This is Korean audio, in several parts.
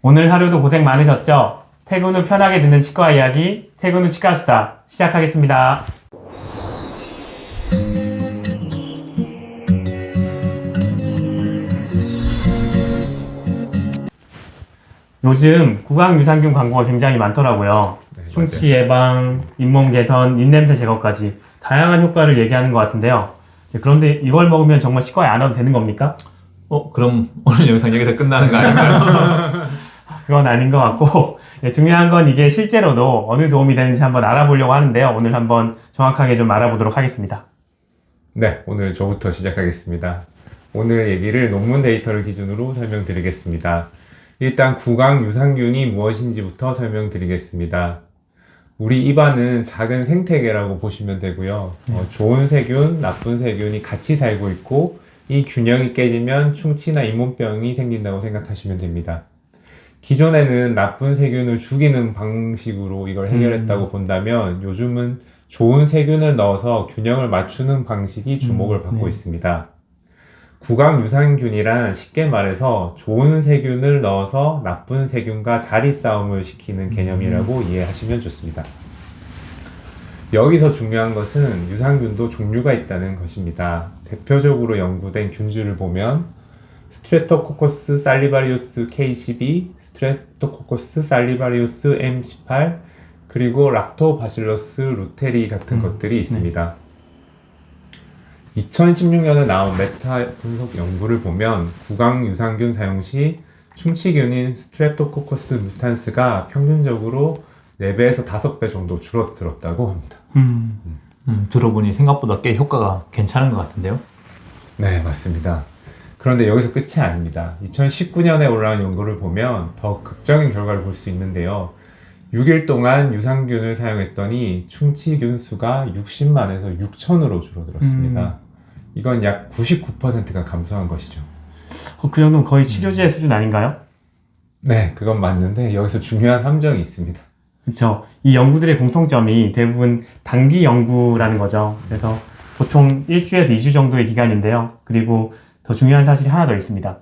오늘 하루도 고생 많으셨죠? 퇴근 후 편하게 듣는 치과 이야기, 퇴근 후 치과 수다 시작하겠습니다. 요즘 구강 유산균 광고가 굉장히 많더라고요. 네, 충치 예방, 잇몸 개선, 입냄새 제거까지 다양한 효과를 얘기하는 것 같은데요. 그런데 이걸 먹으면 정말 치과에 안 와도 되는 겁니까? 그럼 오늘 영상 여기서 끝나는 거 아닌가요? 그건 아닌 것 같고 중요한 건 이게 실제로도 어느 도움이 되는지 한번 알아보려고 하는데요. 오늘 한번 정확하게 좀 알아보도록 하겠습니다. 네, 오늘 저부터 시작하겠습니다. 오늘 얘기를 논문 데이터를 기준으로 설명드리겠습니다. 일단 구강 유산균이 무엇인지부터 설명드리겠습니다. 우리 입안은 작은 생태계라고 보시면 되고요. 좋은 세균, 나쁜 세균이 같이 살고 있고 이 균형이 깨지면 충치나 잇몸병이 생긴다고 생각하시면 됩니다. 기존에는 나쁜 세균을 죽이는 방식으로 이걸 해결했다고 본다면 요즘은 좋은 세균을 넣어서 균형을 맞추는 방식이 주목을 받고 있습니다. 구강 유산균이란 쉽게 말해서 좋은 세균을 넣어서 나쁜 세균과 자리 싸움을 시키는 개념이라고 이해하시면 좋습니다. 여기서 중요한 것은 유산균도 종류가 있다는 것입니다. 대표적으로 연구된 균주를 보면 스트레토코커스 살리바리우스 K12, 스트레토코커스 살리바리우스 M18, 그리고 락토바실러스 루테리 같은 것들이 있습니다. 2016년에 나온 메타 분석 연구를 보면 구강 유산균 사용 시 충치균인 스트레토코커스 뮤탄스가 평균적으로 4배에서 5배 정도 줄어들었다고 합니다. 들어보니 생각보다 꽤 효과가 괜찮은 것 같은데요? 네, 맞습니다. 그런데 여기서 끝이 아닙니다. 2019년에 올라온 연구를 보면 더 극적인 결과를 볼 수 있는데요. 6일 동안 유산균을 사용했더니 충치균 수가 60만에서 6천으로 줄어들었습니다. 이건 약 99%가 감소한 것이죠. 그 정도면 거의 치료제 수준 아닌가요? 네, 그건 맞는데 여기서 중요한 함정이 있습니다. 그렇죠. 이 연구들의 공통점이 대부분 단기 연구라는 거죠. 그래서 보통 1주에서 2주 정도의 기간인데요. 그리고 더 중요한 사실이 하나 더 있습니다.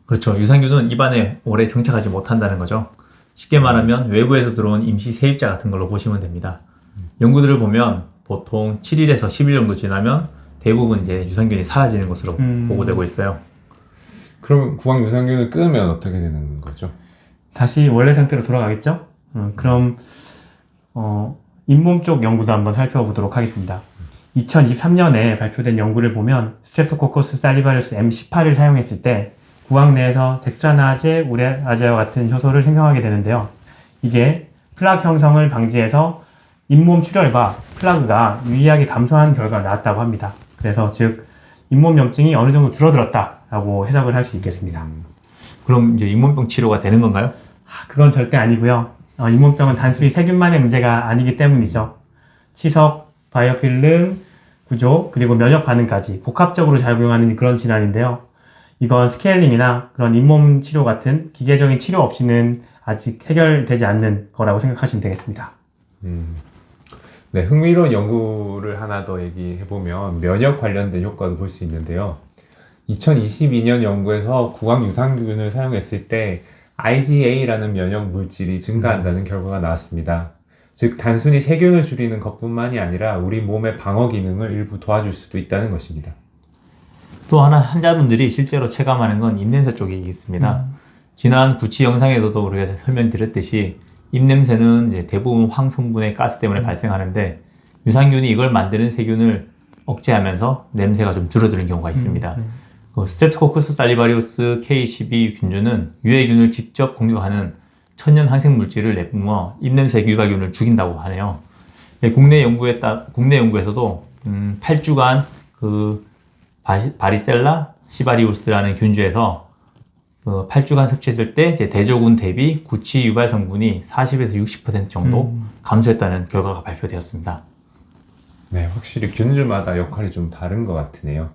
그렇죠. 유산균은 입안에 오래 정착하지 못한다는 거죠. 쉽게 말하면 외부에서 들어온 임시 세입자 같은 걸로 보시면 됩니다. 연구들을 보면 보통 7일에서 10일 정도 지나면 대부분 이제 유산균이 사라지는 것으로 보고되고 있어요. 그럼 구강 유산균을 끊으면 어떻게 되는 거죠? 다시 원래 상태로 돌아가겠죠? 그럼 잇몸 쪽 연구도 한번 살펴보도록 하겠습니다. 2023년에 발표된 연구를 보면 스트레프토코커스 살리바리우스 M18을 사용했을 때 구강 내에서 덱스트라나제, 우레아제와 같은 효소를 생성하게 되는데요. 이게 플락 형성을 방지해서 잇몸 출혈과 플라그가 유의하게 감소한 결과가 나왔다고 합니다. 그래서 즉 잇몸 염증이 어느 정도 줄어들었다라고 해석을 할 수 있겠습니다. 그럼 이제 잇몸병 치료가 되는 건가요? 그건 절대 아니고요. 잇몸병은 단순히 세균만의 문제가 아니기 때문이죠. 치석, 바이오필름, 구조, 그리고 면역 반응까지 복합적으로 작용하는 그런 질환인데요. 이건 스케일링이나 그런 잇몸 치료 같은 기계적인 치료 없이는 아직 해결되지 않는 거라고 생각하시면 되겠습니다. 네, 흥미로운 연구를 하나 더 얘기해보면 면역 관련된 효과도 볼 수 있는데요. 2022년 연구에서 구강 유산균을 사용했을 때 IgA라는 면역 물질이 증가한다는 결과가 나왔습니다. 즉 단순히 세균을 줄이는 것뿐만이 아니라 우리 몸의 방어 기능을 일부 도와줄 수도 있다는 것입니다. 또 하나 환자분들이 실제로 체감하는 건 입냄새 쪽이 있습니다. 지난 구치 영상에서도 우리가 설명드렸듯이 입냄새는 이제 대부분 황성분의 가스 때문에 발생하는데 유산균이 이걸 만드는 세균을 억제하면서 냄새가 좀 줄어드는 경우가 있습니다. 스트레프토코커스 살리바리우스 K12 균주는 유해균을 직접 공격하는 천연 항생 물질을 내뿜어 입냄새 유발균을 죽인다고 하네요. 국내 연구에서도 8주간 그 바리셀라 시바리우스라는 균주에서 8주간 섭취했을 때 대조군 대비 구취 유발 성분이 40에서 60% 정도 감소했다는 결과가 발표되었습니다. 네, 확실히 균주마다 역할이 좀 다른 것 같으네요.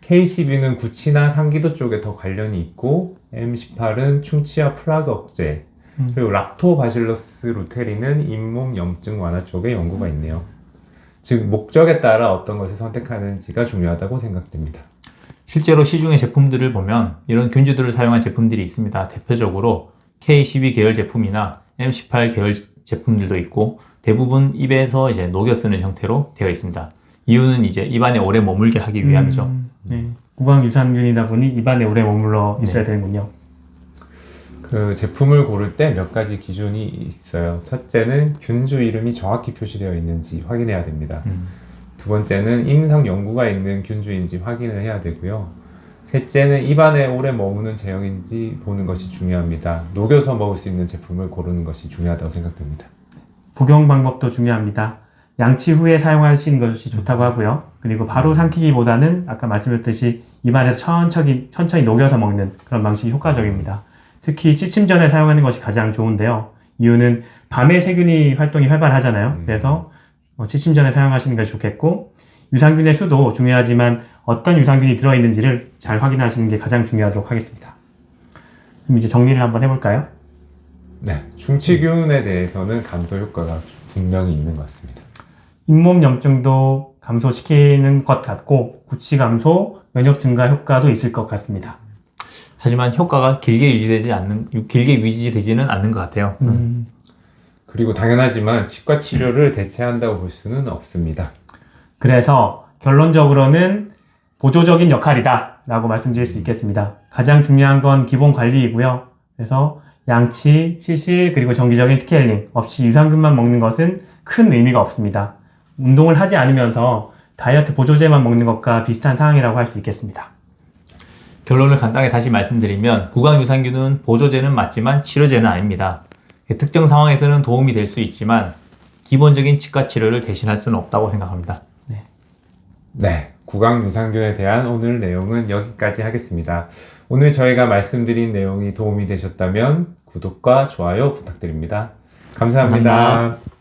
K12는 구취나 상기도 쪽에 더 관련이 있고 M18은 충치와 플라그 억제, 그리고 락토바실러스 루테리는 잇몸 염증 완화 쪽에 연구가 있네요. 즉 목적에 따라 어떤 것을 선택하는지가 중요하다고 생각됩니다. 실제로 시중의 제품들을 보면 이런 균주들을 사용한 제품들이 있습니다. 대표적으로 K12 계열 제품이나 M18 계열 제품들도 있고 대부분 입에서 이제 녹여 쓰는 형태로 되어 있습니다. 이유는 이제 입안에 오래 머물게 하기 위함이죠. 네. 구강 유산균이다 보니 입안에 오래 머물러 있어야 되는군요. 그 제품을 고를 때 몇 가지 기준이 있어요. 첫째는 균주 이름이 정확히 표시되어 있는지 확인해야 됩니다. 두 번째는 임상 연구가 있는 균주인지 확인을 해야 되고요. 셋째는 입안에 오래 머무는 제형인지 보는 것이 중요합니다. 녹여서 먹을 수 있는 제품을 고르는 것이 중요하다고 생각됩니다. 복용 방법도 중요합니다. 양치 후에 사용하시는 것이 좋다고 하고요. 그리고 바로 삼키기보다는 아까 말씀드렸듯이 입안에서 천천히 녹여서 먹는 그런 방식이 효과적입니다. 특히 취침 전에 사용하는 것이 가장 좋은데요. 이유는 밤에 세균이 활동이 활발하잖아요. 그래서 취침 전에 사용하시는 것이 좋겠고, 유산균의 수도 중요하지만 어떤 유산균이 들어있는지를 잘 확인하시는 게 가장 중요하도록 하겠습니다. 그럼 이제 정리를 한번 해볼까요? 네, 충치균에 대해서는 감소 효과가 분명히 있는 것 같습니다. 잇몸 염증도 감소시키는 것 같고, 구취 감소, 면역 증가 효과도 있을 것 같습니다. 하지만 효과가 길게 유지되지는 않는 것 같아요. 그리고 당연하지만 치과 치료를 대체한다고 볼 수는 없습니다. 그래서 결론적으로는 보조적인 역할이다 라고 말씀드릴 수 있겠습니다. 가장 중요한 건 기본 관리이고요. 그래서 양치, 치실, 그리고 정기적인 스케일링 없이 유산균만 먹는 것은 큰 의미가 없습니다. 운동을 하지 않으면서 다이어트 보조제만 먹는 것과 비슷한 상황이라고 할 수 있겠습니다. 결론을 간단하게 다시 말씀드리면 구강 유산균은 보조제는 맞지만 치료제는 아닙니다. 특정 상황에서는 도움이 될 수 있지만 기본적인 치과 치료를 대신할 수는 없다고 생각합니다. 네, 구강 유산균에 대한 오늘 내용은 여기까지 하겠습니다. 오늘 저희가 말씀드린 내용이 도움이 되셨다면 구독과 좋아요 부탁드립니다. 감사합니다. 감사합니다.